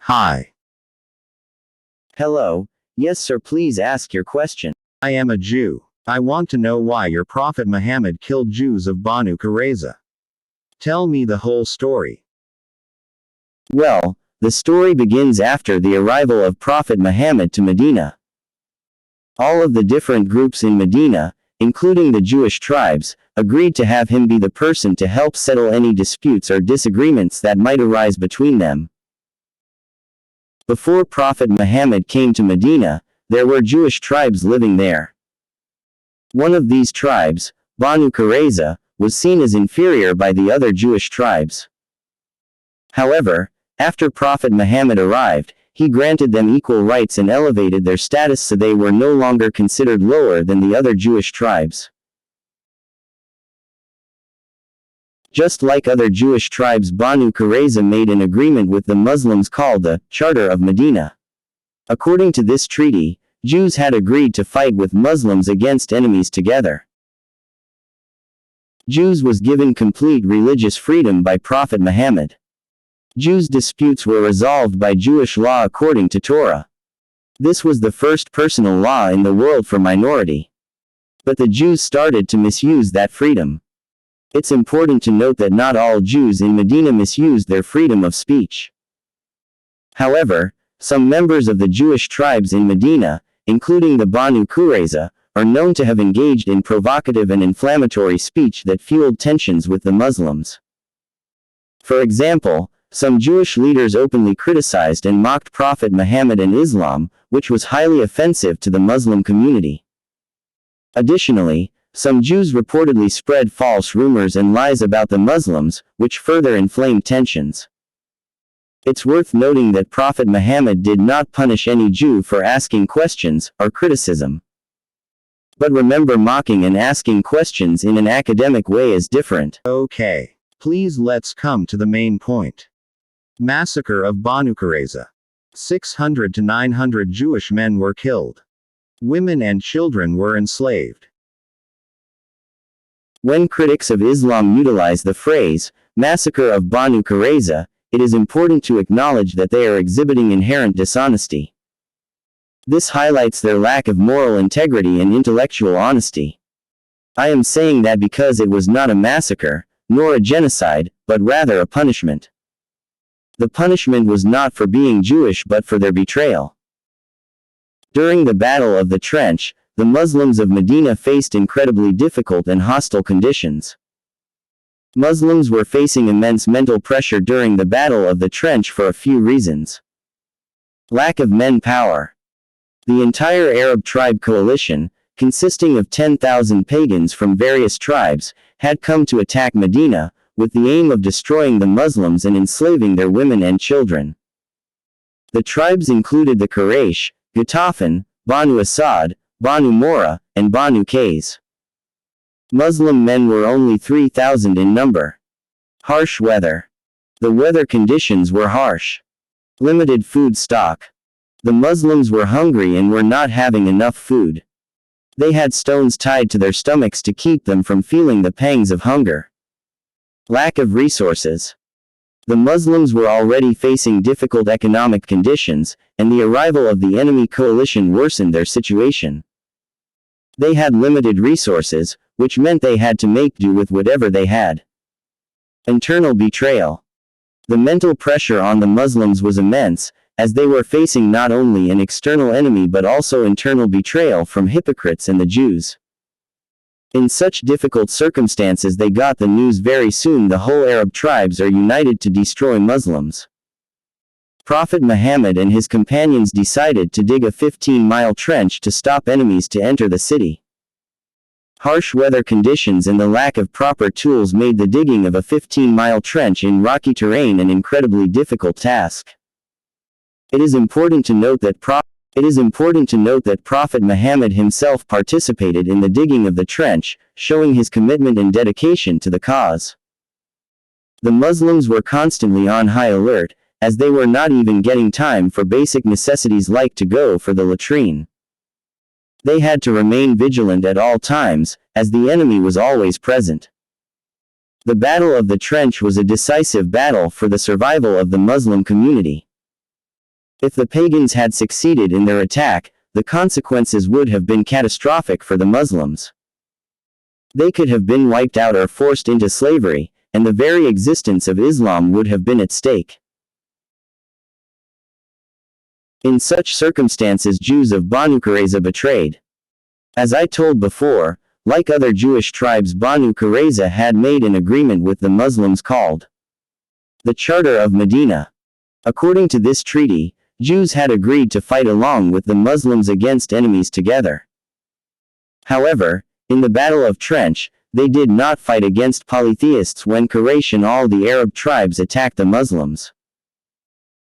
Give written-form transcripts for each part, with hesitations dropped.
Hi. Hello. Yes, sir, please ask your question. I am a Jew. I want to know why your Prophet Muhammad killed Jews of Banu Quraiza. Tell me the whole story. Well, the story begins after the arrival of Prophet Muhammad to Medina. All of the different groups in Medina, including the Jewish tribes, agreed to have him be the person to help settle any disputes or disagreements that might arise between them. Before Prophet Muhammad came to Medina, there were Jewish tribes living there. One of these tribes, Banu Quraiza, was seen as inferior by the other Jewish tribes. However, after Prophet Muhammad arrived, he granted them equal rights and elevated their status so they were no longer considered lower than the other Jewish tribes. Just like other Jewish tribes, Banu Quraiza made an agreement with the Muslims called the Charter of Medina. According to this treaty, Jews had agreed to fight with Muslims against enemies together. Jews was given complete religious freedom by Prophet Muhammad. Jews' disputes were resolved by Jewish law according to Torah. This was the first personal law in the world for minority. But the Jews started to misuse that freedom. It's important to note that not all Jews in Medina misused their freedom of speech. However, some members of the Jewish tribes in Medina, including the Banu Quraiza, are known to have engaged in provocative and inflammatory speech that fueled tensions with the Muslims. For example, some Jewish leaders openly criticized and mocked Prophet Muhammad and Islam, which was highly offensive to the Muslim community. Additionally, some Jews reportedly spread false rumors and lies about the Muslims, which further inflamed tensions. It's worth noting that Prophet Muhammad did not punish any Jew for asking questions or criticism. But remember, mocking and asking questions in an academic way is different. Okay. Please let's come to the main point. Massacre of Banu Quraiza. 600 to 900 Jewish men were killed. Women and children were enslaved. When critics of Islam utilize the phrase, massacre of Banu Quraiza, it is important to acknowledge that they are exhibiting inherent dishonesty. This highlights their lack of moral integrity and intellectual honesty. I am saying that because it was not a massacre, nor a genocide, but rather a punishment. The punishment was not for being Jewish but for their betrayal. During the Battle of the Trench, the Muslims of Medina faced incredibly difficult and hostile conditions. Muslims were facing immense mental pressure during the Battle of the Trench for a few reasons. Lack of manpower. The entire Arab tribe coalition, consisting of 10,000 pagans from various tribes, had come to attack Medina, with the aim of destroying the Muslims and enslaving their women and children. The tribes included the Quraysh, Ghatafan, Banu Asad, Banu Mora, and Banu Qais. Muslim men were only 3,000 in number. Harsh weather. The weather conditions were harsh. Limited food stock. The Muslims were hungry and were not having enough food. They had stones tied to their stomachs to keep them from feeling the pangs of hunger. Lack of resources. The Muslims were already facing difficult economic conditions, and the arrival of the enemy coalition worsened their situation. They had limited resources, which meant they had to make do with whatever they had. Internal betrayal. The mental pressure on the Muslims was immense, as they were facing not only an external enemy but also internal betrayal from hypocrites and the Jews. In such difficult circumstances, they got the news very soon: the whole Arab tribes are united to destroy Muslims. Prophet Muhammad and his companions decided to dig a 15-mile trench to stop enemies to enter the city. Harsh weather conditions and the lack of proper tools made the digging of a 15-mile trench in rocky terrain an incredibly difficult task. It is important to note that Prophet Muhammad himself participated in the digging of the trench, showing his commitment and dedication to the cause. The Muslims were constantly on high alert, as they were not even getting time for basic necessities like to go for the latrine. They had to remain vigilant at all times, as the enemy was always present. The Battle of the Trench was a decisive battle for the survival of the Muslim community. If the pagans had succeeded in their attack, the consequences would have been catastrophic for the Muslims. They could have been wiped out or forced into slavery, and the very existence of Islam would have been at stake. In such circumstances, Jews of Banu Quraiza betrayed. As I told before, like other Jewish tribes, Banu Quraiza had made an agreement with the Muslims called the Charter of Medina. According to this treaty, Jews had agreed to fight along with the Muslims against enemies together. However, in the Battle of Trench, they did not fight against polytheists when Quraysh and all the Arab tribes attacked the Muslims.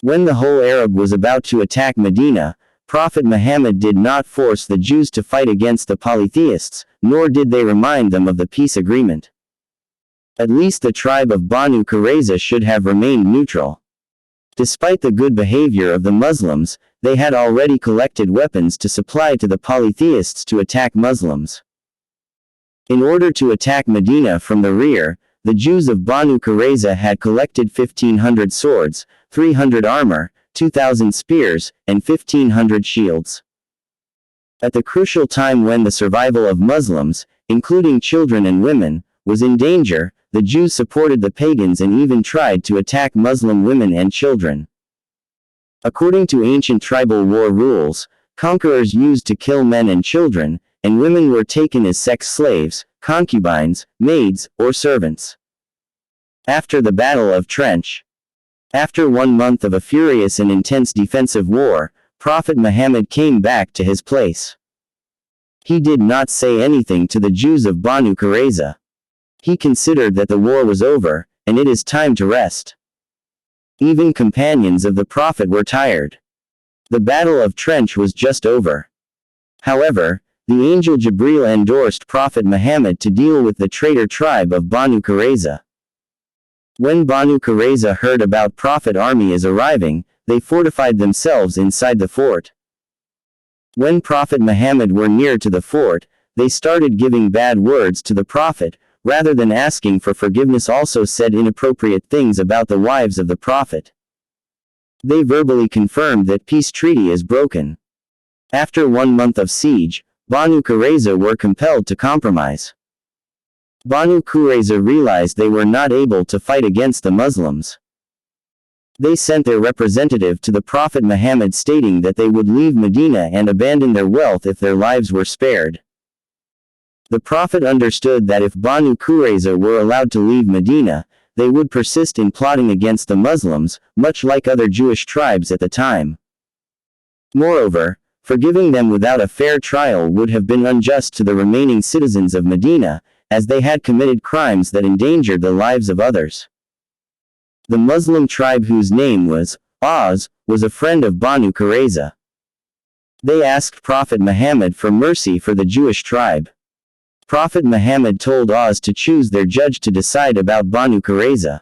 When the whole Arab was about to attack Medina, Prophet Muhammad did not force the Jews to fight against the polytheists, nor did they remind them of the peace agreement. At least the tribe of Banu Quraiza should have remained neutral. Despite the good behavior of the Muslims, they had already collected weapons to supply to the polytheists to attack Muslims. In order to attack Medina from the rear, the Jews of Banu Quraiza had collected 1,500 swords, 300 armor, 2,000 spears, and 1,500 shields. At the crucial time when the survival of Muslims, including children and women, was in danger, the Jews supported the pagans and even tried to attack Muslim women and children. According to ancient tribal war rules, conquerors used to kill men and children, and women were taken as sex slaves, concubines, maids, or servants. After the Battle of Trench, after 1 month of a furious and intense defensive war, Prophet Muhammad came back to his place. He did not say anything to the Jews of Banu Quraiza. He considered that the war was over, and it is time to rest. Even companions of the Prophet were tired. The Battle of Trench was just over. However, the angel Jibril endorsed Prophet Muhammad to deal with the traitor tribe of Banu Quraiza. When Banu Quraiza heard about Prophet army is arriving, they fortified themselves inside the fort. When Prophet Muhammad were near to the fort, they started giving bad words to the Prophet, rather than asking for forgiveness. Also said inappropriate things about the wives of the Prophet. They verbally confirmed that peace treaty is broken. After 1 month of siege, Banu Quraiza were compelled to compromise. Banu Quraiza realized they were not able to fight against the Muslims. They sent their representative to the Prophet Muhammad stating that they would leave Medina and abandon their wealth if their lives were spared. The Prophet understood that if Banu Quraiza were allowed to leave Medina, they would persist in plotting against the Muslims, much like other Jewish tribes at the time. Moreover, forgiving them without a fair trial would have been unjust to the remaining citizens of Medina, as they had committed crimes that endangered the lives of others. The Muslim tribe, whose name was Aus, was a friend of Banu Quraiza. They asked Prophet Muhammad for mercy for the Jewish tribe. Prophet Muhammad told Aus to choose their judge to decide about Banu Quraiza.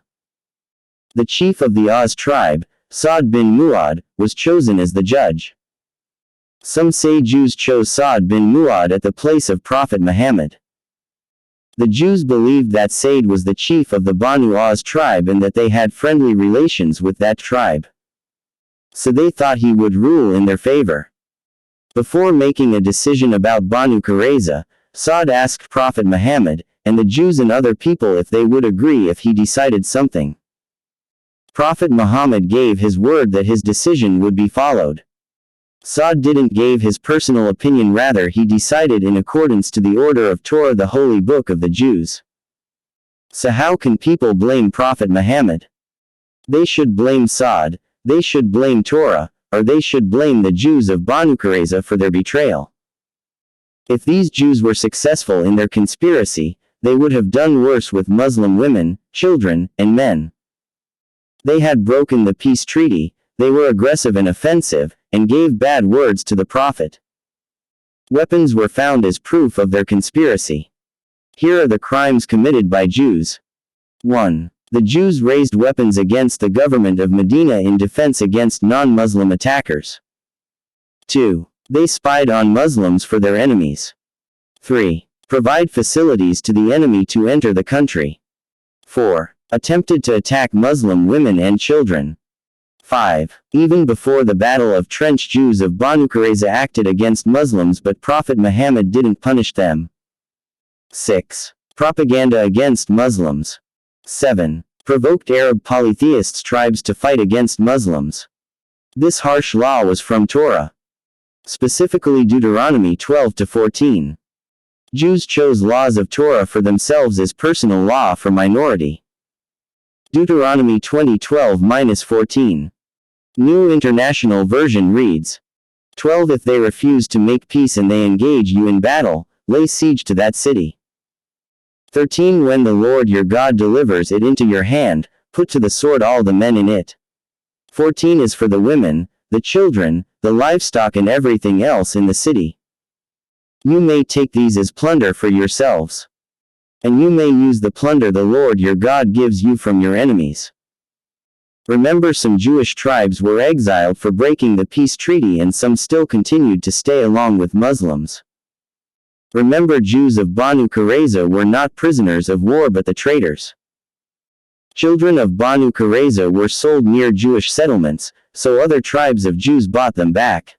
The chief of the Aus tribe, Sa'd bin Mu'ad, was chosen as the judge. Some say Jews chose Sa'd bin Mu'ad at the place of Prophet Muhammad. The Jews believed that Sa'd was the chief of the Banu Aus tribe and that they had friendly relations with that tribe. So they thought he would rule in their favor. Before making a decision about Banu Quraiza, Sa'd asked Prophet Muhammad, and the Jews and other people if they would agree if he decided something. Prophet Muhammad gave his word that his decision would be followed. Sa'd didn't give his personal opinion, rather he decided in accordance to the order of Torah, the holy book of the Jews. So how can people blame Prophet Muhammad? They should blame Sa'd, they should blame Torah, or they should blame the Jews of Banu Quraiza for their betrayal. If these Jews were successful in their conspiracy, they would have done worse with Muslim women, children, and men. They had broken the peace treaty, they were aggressive and offensive, and gave bad words to the Prophet. Weapons were found as proof of their conspiracy. Here are the crimes committed by Jews. 1. The Jews raised weapons against the government of Medina in defense against non-Muslim attackers. 2. They spied on Muslims for their enemies. 3. Provide facilities to the enemy to enter the country. 4. Attempted to attack Muslim women and children. 5. Even before the Battle of Trench, Jews of Banu Quraiza acted against Muslims, but Prophet Muhammad didn't punish them. 6. Propaganda against Muslims. 7. Provoked Arab polytheists tribes to fight against Muslims. This harsh law was from Torah, specifically Deuteronomy 12-14. Jews chose laws of Torah for themselves as personal law for minority. Deuteronomy 20:12-14. New International Version reads, 12. If they refuse to make peace and they engage you in battle, lay siege to that city. 13. When the Lord your God delivers it into your hand, put to the sword all the men in it. 14. As for the women, the children, the livestock and everything else in the city, you may take these as plunder for yourselves. And you may use the plunder the Lord your God gives you from your enemies. Remember, some Jewish tribes were exiled for breaking the peace treaty and some still continued to stay along with Muslims. Remember, Jews of Banu Quraiza were not prisoners of war but the traitors. Children of Banu Quraiza were sold near Jewish settlements, so other tribes of Jews bought them back.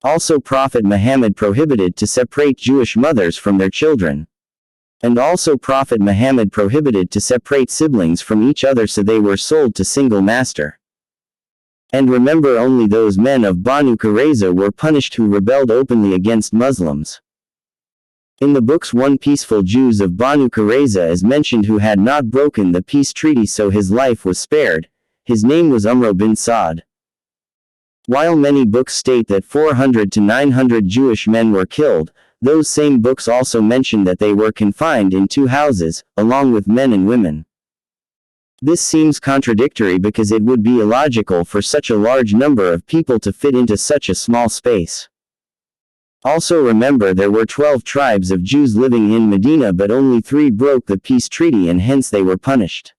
Also, Prophet Muhammad prohibited to separate Jewish mothers from their children. And also Prophet Muhammad prohibited to separate siblings from each other, so they were sold to single master. And remember, only those men of Banu Quraiza were punished who rebelled openly against Muslims. In the books, one peaceful Jews of Banu Quraiza is mentioned who had not broken the peace treaty, so his life was spared. His name was Umar bin Saad. While many books state that 400 to 900 Jewish men were killed, those same books also mention that they were confined in 2 houses, along with men and women. This seems contradictory because it would be illogical for such a large number of people to fit into such a small space. Also remember, there were 12 tribes of Jews living in Medina, but only 3 broke the peace treaty and hence they were punished.